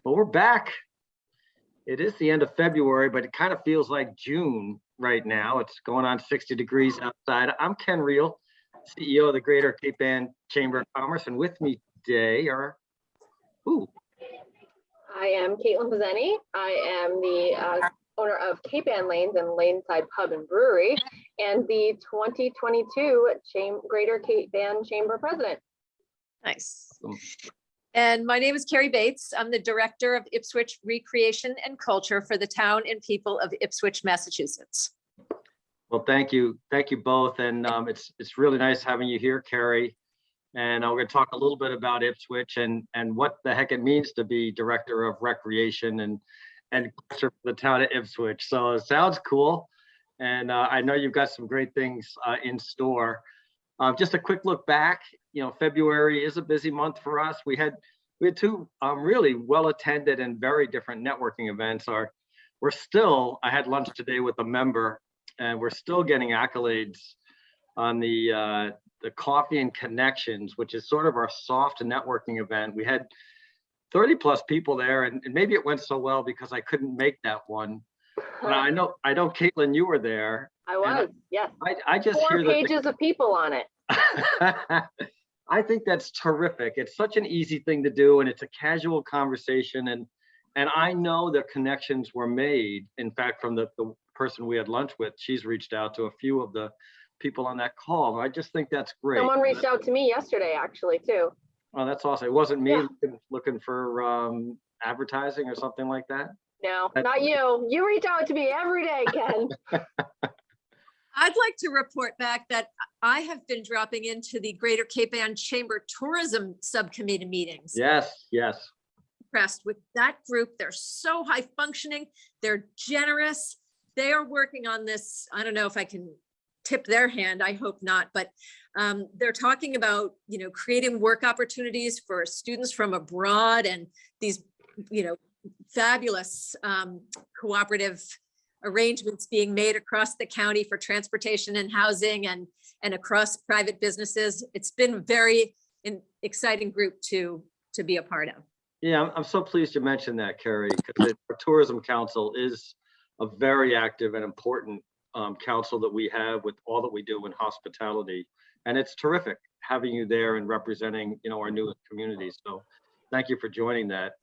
Well, we're back. It is the end of February, but it kind of feels like June right now. It's going on 60 degrees outside. I'm Ken Riehl, CEO of the Greater Cape Ann Chamber of Commerce, and with me today are, I am Pszenny. I am the owner of Cape Ann Lanes and Laneside Pub and Brewery, and the 2022 Greater Cape Ann Chamber President. Nice. And my name is Kerrie Bates. I'm the director of Ipswich ReCreation and Culture for the town and people of Ipswich, Massachusetts. well, thank you both, and it's really nice having you here, Kerrie. And we're going to talk a little bit about Ipswich and what the heck it means to be director of recreation and culture for the town of Ipswich. So it sounds cool, and I know you've got some great things in store. Just a quick look back. You know, February is a busy month for us. We had two really well-attended and very different networking events. I had lunch today with a member, and we're still getting accolades on the Coffee and Connections, which is sort of our soft networking event. We had 30 plus people there, and maybe it went so well because I couldn't make that one. But I know Caitlin, you were there. I was, yes. I just 4 hear pages of people on it. I think that's terrific. It's such an easy thing to do, and it's a casual conversation, and I know the connections were made. In fact, from the person we had lunch with, she's reached out to a few of the people on that call. I just think that's great. Someone reached out to me yesterday, actually, too. Oh, that's awesome. It wasn't me. Yeah. Looking for advertising or something like that? No, not you. You reach out to me every day, Ken. I'd like to report back that I have been dropping into the Greater Cape Ann Chamber Tourism Subcommittee meetings. Yes. Impressed with that group. They're so high functioning. They're generous. They are working on this. I don't know if I can tip their hand. I hope not, but they're talking about, creating work opportunities for students from abroad and these, fabulous cooperative arrangements being made across the county for transportation and housing and across private businesses. It's been a very exciting group to be a part of. Yeah, I'm so pleased you mentioned that, Kerrie, because the Tourism Council is a very active and important council that we have with all that we do in hospitality. And it's terrific having you there and representing, our newest communities. So thank you for joining that.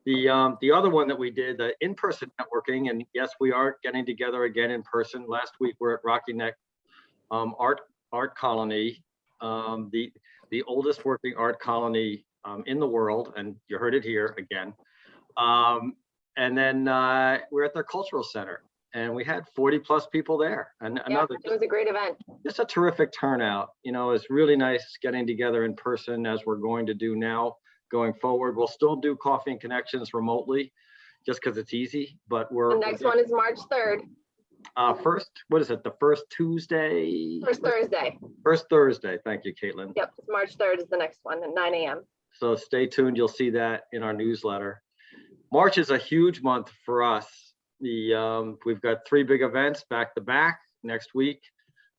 The other one that we did, the in-person networking, and yes, we are getting together again in person. Last week we're at Rocky Neck Art Colony, the oldest working art colony in the world, and you heard it here again. And then we're at their cultural center, and we had 40 plus people there. And it was a great event. Just a terrific turnout. It's really nice getting together in person, as we're going to do now. Going forward, we'll still do Coffee and Connections remotely, just because it's easy. But the next one is March 3rd. First, what is it? The first Tuesday? First Thursday. First Thursday. Thank you, Caitlin. Yep, March 3rd is the next one at 9 a.m. So stay tuned. You'll see that in our newsletter. March is a huge month for us. We've got 3 big events back to back next week.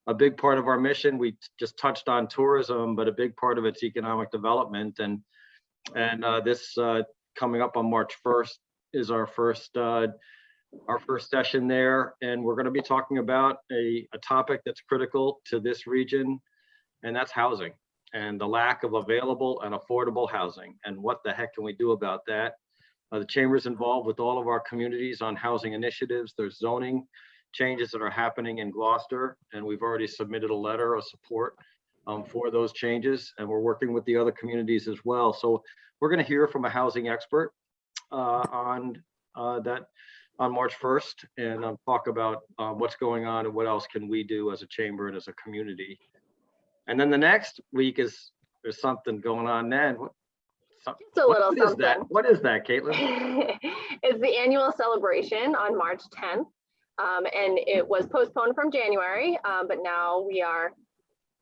A big part of our mission, we just touched on tourism, but a big part of it's economic development. And this coming up on March 1st is our first session there, and we're going to be talking about a topic that's critical to this region, and that's housing and the lack of available and affordable housing, and what the heck can we do about that. The Chamber's involved with all of our communities on housing initiatives. There's zoning changes that are happening in Gloucester, and we've already submitted a letter of support for those changes, and we're working with the other communities as well. So we're going to hear from a housing expert on March 1st, and talk about what's going on and what else can we do as a chamber and as a community. And then the next week there's something going on then. Just a little something. What is that, Caitlin? It's the annual celebration on March 10th, and it was postponed from January, but now we are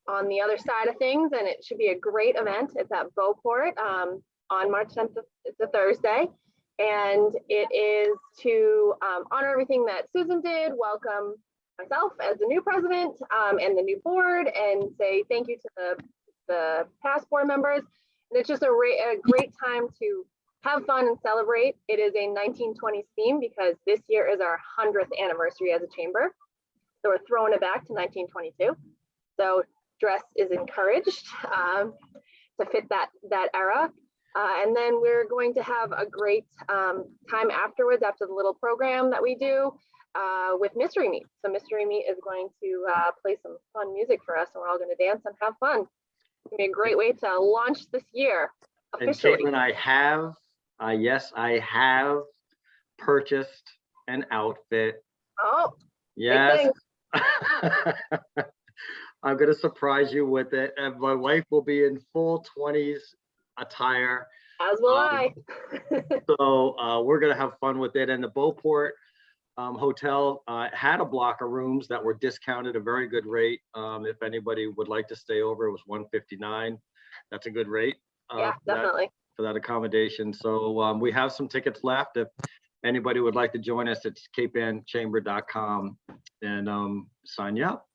on the other side of things, and it should be a great event. It's at Beauport on March 10th. It's a Thursday, and it is to honor everything that Susan did, welcome myself as the new president and the new board, and say thank you to the past board members. And it's just a great time to have fun and celebrate. It is a 1920s theme because this year is our 100th anniversary as a chamber. So we're throwing it back to 1922. So dress is encouraged to fit that era. And then we're going to have a great time afterwards, after the little program that we do with Mystery Meat. So Mystery Meat is going to play some fun music for us, and we're all going to dance and have fun. It's going to be a great way to launch this year officially. And Caitlin, I have purchased an outfit. Oh, yes. I'm going to surprise you with it, and my wife will be in full 20s attire. As will I. So we're going to have fun with it. And the Beauport Hotel had a block of rooms that were discounted, a very good rate. If anybody would like to stay over, it was $159. That's a good rate. Yeah, definitely. For that accommodation. So we have some tickets left. If anybody would like to join us, it's capechamber.com and sign you up.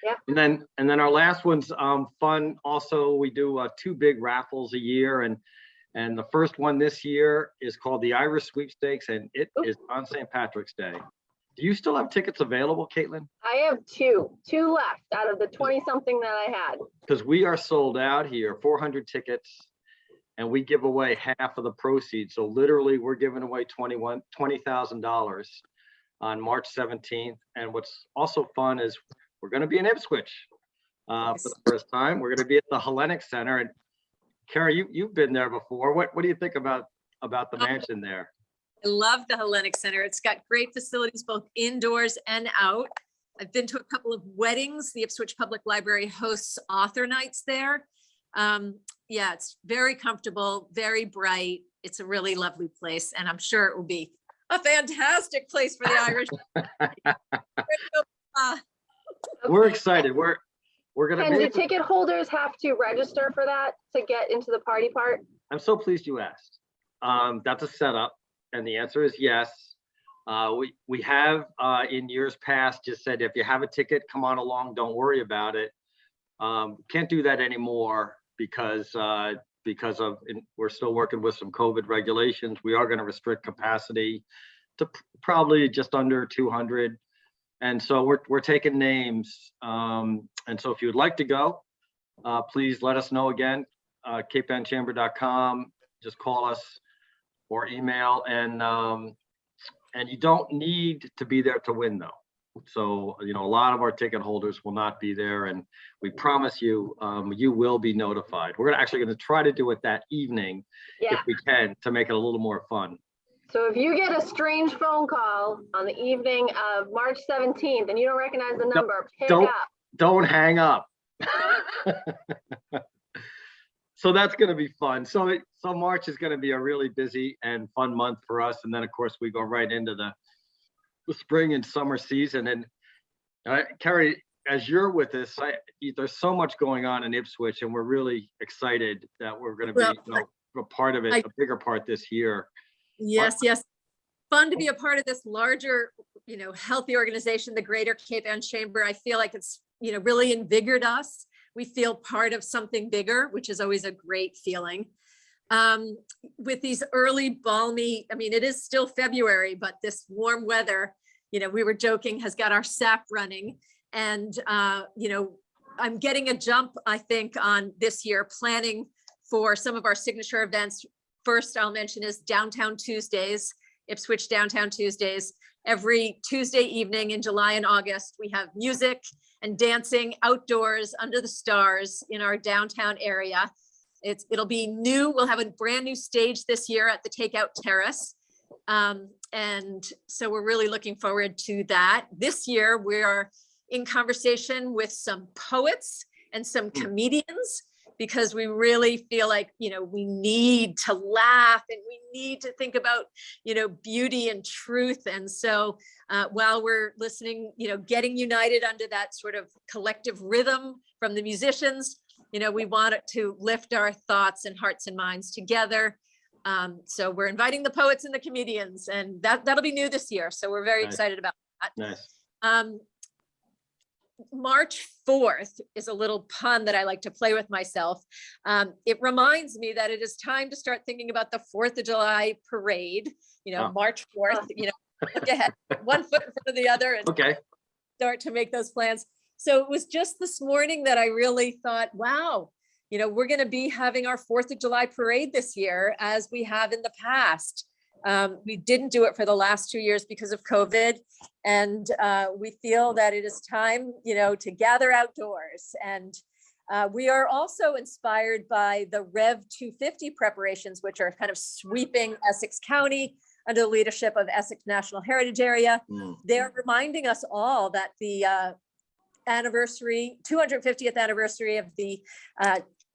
Yeah. And then our last one's fun. Also, we do 2 big raffles a year, and the first one this year is called the Irish Sweepstakes, and it is on St. Patrick's Day. Do you still have tickets available, Caitlin? I have two left out of the 20 something that I had. Because we are sold out here, 400 tickets, and we give away half of the proceeds. So literally, we're giving away $20,000 on March 17th. And what's also fun is we're going to be in Ipswich for the first time. We're going to be at the Hellenic Center. And Kerrie, you've been there before. What do you think about the mansion there? I love the Hellenic Center. It's got great facilities, both indoors and out. I've been to a couple of weddings. The Ipswich Public Library hosts author nights there. Yeah, it's very comfortable, very bright. It's a really lovely place, and I'm sure it will be a fantastic place for the Irish. We're excited. We're gonna. And do ticket holders have to register for that to get into the party part? I'm so pleased you asked. That's a setup, and the answer is yes. We have in years past just said if you have a ticket, come on along. Don't worry about it. Can't do that anymore because we're still working with some COVID regulations. We are going to restrict capacity to probably just under 200. And so we're taking names. And so if you would like to go, please let us know again, capechamber.com, just call us or email. And you don't need to be there to win though. So, a lot of our ticket holders will not be there, and we promise you, you will be notified. We're actually going to try to do it that evening if we can, to make it a little more fun. So if you get a strange phone call on the evening of March 17th and you don't recognize the number, pick up. Don't hang up. So that's going to be fun. So March is going to be a really busy and fun month for us. And then of course we go right into the spring and summer season. And Kerrie, as you're with us, there's so much going on in Ipswich, and we're really excited that we're going to be a part of it, a bigger part this year. Yes. Fun to be a part of this larger, healthy organization, the Greater Cape Ann Chamber. I feel like it's, really invigorated us. We feel part of something bigger, which is always a great feeling. With these early balmy, it is still February, but this warm weather, we were joking, has got our sap running. And, I'm getting a jump, I think, on this year planning for some of our signature events. First, I'll mention is Downtown Tuesdays, Ipswich Downtown Tuesdays. Every Tuesday evening in July and August, we have music and dancing outdoors under the stars in our downtown area. It'll be new. We'll have a brand new stage this year at the Takeout Terrace. And so we're really looking forward to that. This year, we are in conversation with some poets and some comedians, because we really feel like, we need to laugh and we need to think about, beauty and truth. And so while we're listening, getting united under that sort of collective rhythm from the musicians, we want it to lift our thoughts and hearts and minds together. So we're inviting the poets and the comedians, and that'll be new this year. So we're very excited about that. Nice. March 4th is a little pun that I like to play with myself. It reminds me that it is time to start thinking about the 4th of July parade, March 4th, look ahead, one foot in front of the other and Okay. start to make those plans. So it was just this morning that I really thought, wow, we're going to be having our 4th of July parade this year as we have in the past. We didn't do it for the last 2 years because of COVID. And we feel that it is time, to gather outdoors. And we are also inspired by the Rev 250 preparations, which are kind of sweeping Essex County under the leadership of Essex National Heritage Area. They're reminding us all that the 250th anniversary of the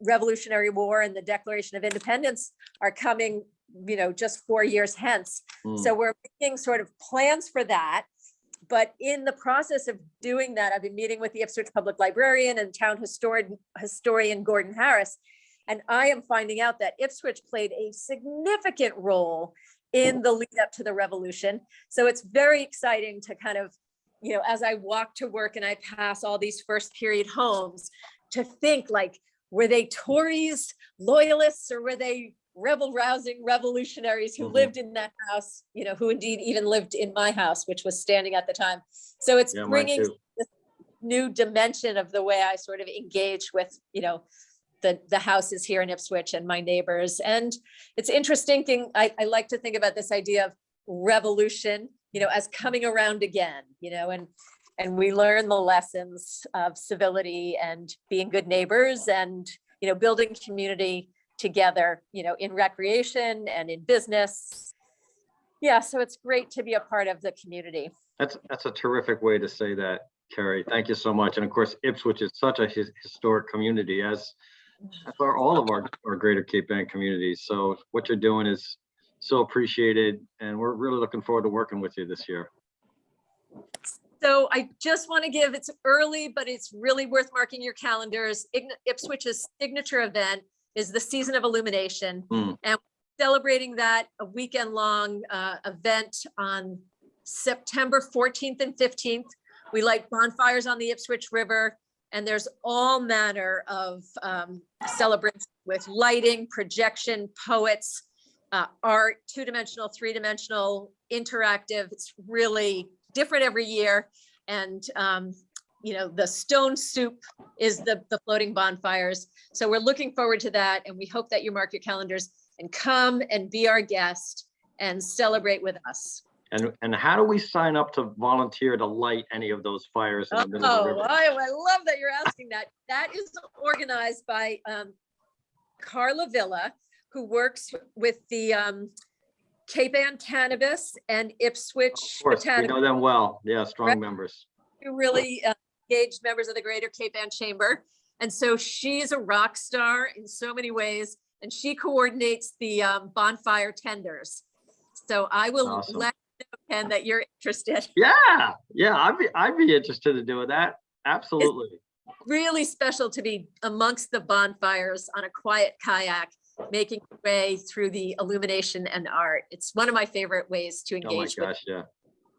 Revolutionary War and the Declaration of Independence are coming, just 4 years hence. So we're making sort of plans for that. But in the process of doing that, I've been meeting with the Ipswich Public Librarian and town historian Gordon Harris. And I am finding out that Ipswich played a significant role in the lead up to the revolution. So it's very exciting to kind of, as I walk to work and I pass all these first period homes, to think like, were they Tories, loyalists, or were they rebel-rousing revolutionaries who lived in that house, who indeed even lived in my house, which was standing at the time. So it's bringing this new dimension of the way I sort of engage with, the houses here in Ipswich and my neighbors. And it's interesting thing, I like to think about this idea of revolution, as coming around again, and we learn the lessons of civility and being good neighbors and, building community together, in recreation and in business. Yeah, so it's great to be a part of the community. That's a terrific way to say that, Kerrie. Thank you so much. And of course, Ipswich is such a historic community, as are all of our greater Cape Ann communities. So what you're doing is so appreciated, and we're really looking forward to working with you this year. So I just want to give, it's early, but it's really worth marking your calendars. Ipswich's signature event is the Season of Illumination. And we're celebrating that a weekend long event on September 14th and 15th. We light bonfires on the Ipswich River, and there's all manner of celebrations with lighting, projection, poets, art, 2-dimensional, 3-dimensional, interactive. It's really different every year. And the stone soup is the floating bonfires. So we're looking forward to that. And we hope that you mark your calendars and come and be our guest and celebrate with us. And how do we sign up to volunteer to light any of those fires in the middle of the river? I love that you're asking that. That is organized by Carla Villa, who works with the Cape Ann Cannabis and Ipswich Of course, we Botanical. know them well. Yeah, strong members. Really engaged members of the Greater Cape Ann Chamber. And so she's a rock star in so many ways, and she coordinates the bonfire tenders. So I will let you know, Ken, that you're interested. Yeah, I'd be interested in doing that. Absolutely. It's really special to be amongst the bonfires on a quiet kayak, making your way through the illumination and art. It's one of my favorite ways to engage. Oh my gosh, yeah.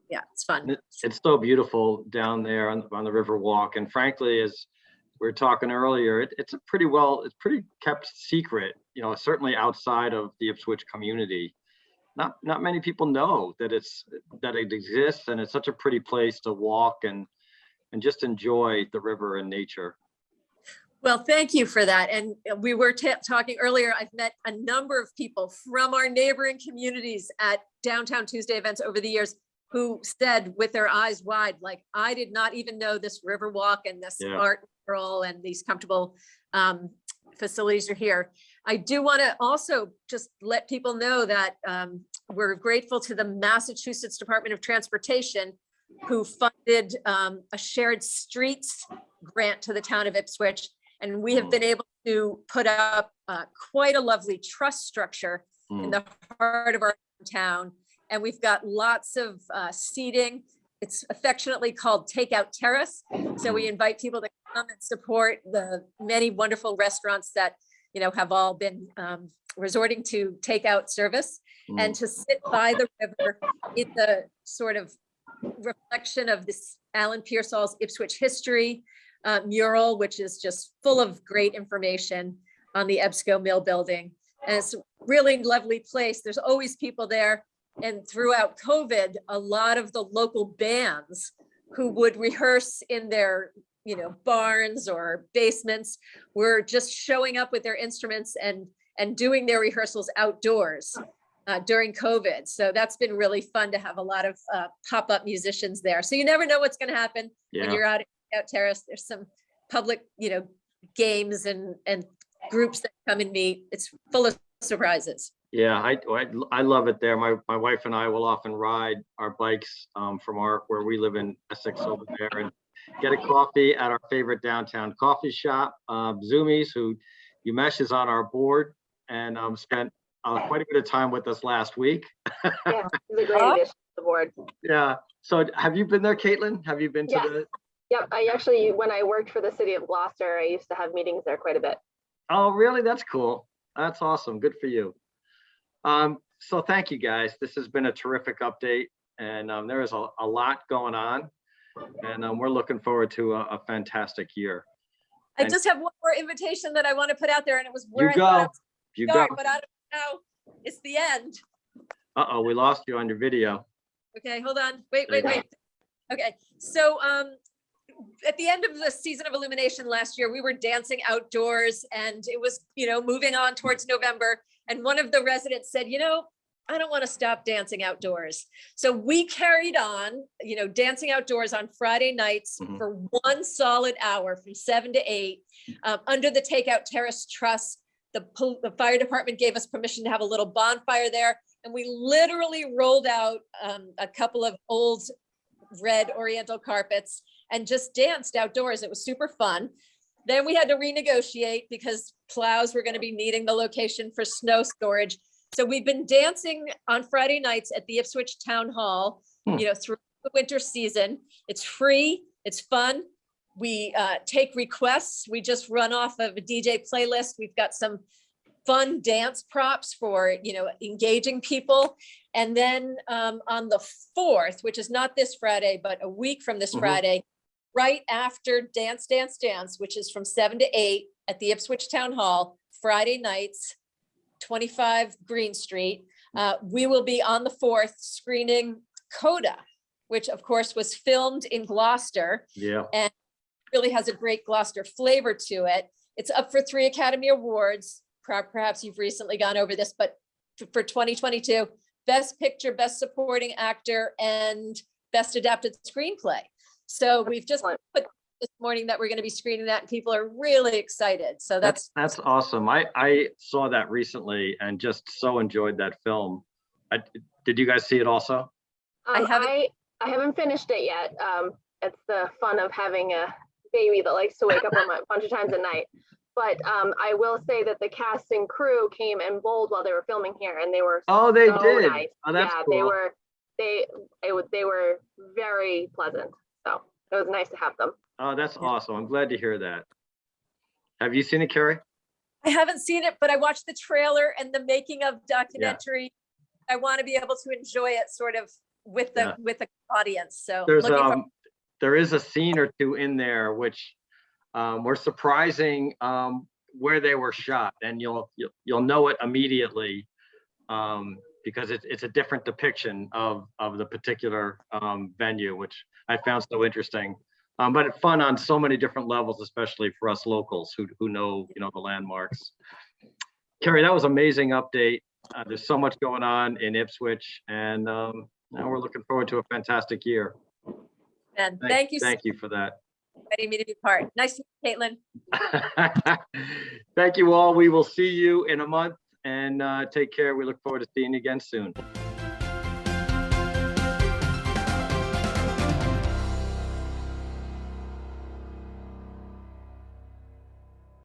Yeah, it's fun. It's so beautiful down there on the river walk. And frankly, as we were talking earlier, it's pretty kept secret, certainly outside of the Ipswich community. Not many people know that it exists, and it's such a pretty place to walk and just enjoy the river and nature. Well, thank you for that. And we were talking earlier, I've met a number of people from our neighboring communities at Downtown Tuesday events over the years who said with their eyes wide, like, I did not even know this river walk and this art mural and these comfortable facilities are here. I do want to also just let people know that we're grateful to the Massachusetts Department of Transportation, who funded a shared streets grant to the town of Ipswich. And we have been able to put up quite a lovely truss structure in the heart of our town. And we've got lots of seating. It's affectionately called Takeout Terrace. So we invite people to come and support the many wonderful restaurants that, have all been resorting to takeout service, and to sit by the river in the sort of reflection of this Alan Pearsall's Ipswich history mural, which is just full of great information on the EBSCO mill building. And it's a really lovely place. There's always people there. And throughout COVID, a lot of the local bands who would rehearse in their, barns or basements were just showing up with their instruments and doing their rehearsals outdoors during COVID. So that's been really fun to have a lot of pop-up musicians there. So you never know what's going to happen when you're out terrace. There's some public, games and groups that come and meet. It's full of surprises. Yeah, I love it there. My wife and I will often ride our bikes from where we live in Essex over there and get a coffee at our favorite downtown coffee shop. Zoomies, who Umesh is on our board and spent quite a bit of time with us last week. Yeah, he's a great addition to the board. Yeah. So have you been there, Caitlin? Have you been to the? Yep. I actually, when I worked for the city of Gloucester, I used to have meetings there quite a bit. Oh, really? That's cool. That's awesome. Good for you. So thank you guys. This has been a terrific update, and there is a lot going on, and we're looking forward to a fantastic year. I just have one more invitation that I want to put out there, and it was where You go. You go. but I don't know. It's the end. Uh-oh, we lost you on your video. Okay, hold on. Wait. Okay, so at the end of the season of Illumination last year, we were dancing outdoors, and it was, moving on towards November. And one of the residents said, I don't want to stop dancing outdoors. So we carried on, dancing outdoors on Friday nights for 1 solid hour from 7 to 8 under the Takeout Terrace Truss. The fire department gave us permission to have a little bonfire there. And we literally rolled out a couple of old red Oriental carpets and just danced outdoors. It was super fun. Then we had to renegotiate because plows were going to be needing the location for snow storage. So we've been dancing on Friday nights at the Ipswich Town Hall, through the winter season. It's free. It's fun. We take requests. We just run off of a DJ playlist. We've got some fun dance props for, engaging people. And then on the 4th, which is not this Friday, but a week from this Friday, right after Dance, Dance, Dance, which is from 7 to 8 at the Ipswich Town Hall, Friday nights, 25 Green Street. We will be on the 4th screening Coda, which of course was filmed in Gloucester. Yeah. And really has a great Gloucester flavor to it. It's up for 3 Academy Awards. Perhaps you've recently gone over this, but for 2022, Best Picture, Best Supporting Actor, and Best Adapted Screenplay. So we've just put this morning that we're going to be screening that, and people are really excited. So that's awesome. I saw that recently and just so enjoyed that film. Did you guys see it also? I haven't finished it yet. It's the fun of having a baby that likes to wake up a bunch of times at night. But I will say that the cast and crew came and bowled while they were filming here, and they were they so did. nice. Oh, that's yeah, cool. they were very pleasant. So it was nice to have them. Oh, that's awesome. I'm glad to hear that. Have you seen it, Kerrie? I haven't seen it, but I watched the trailer and the making of documentary. Yeah. I want to be able to enjoy it sort of with the audience. So there is a scene or two in there which were surprising where they were shot, and you'll know it immediately because it's a different depiction of the particular venue, which I found so interesting. But it's fun on so many different levels, especially for us locals who know the landmarks. Kerrie, that was an amazing update. There's so much going on in Ipswich, and now we're looking forward to a fantastic year. And thank you for that. Letting me to be part. Nice to meet you, Caitlin. Thank you all. We will see you in a month, and take care. We look forward to seeing you again soon.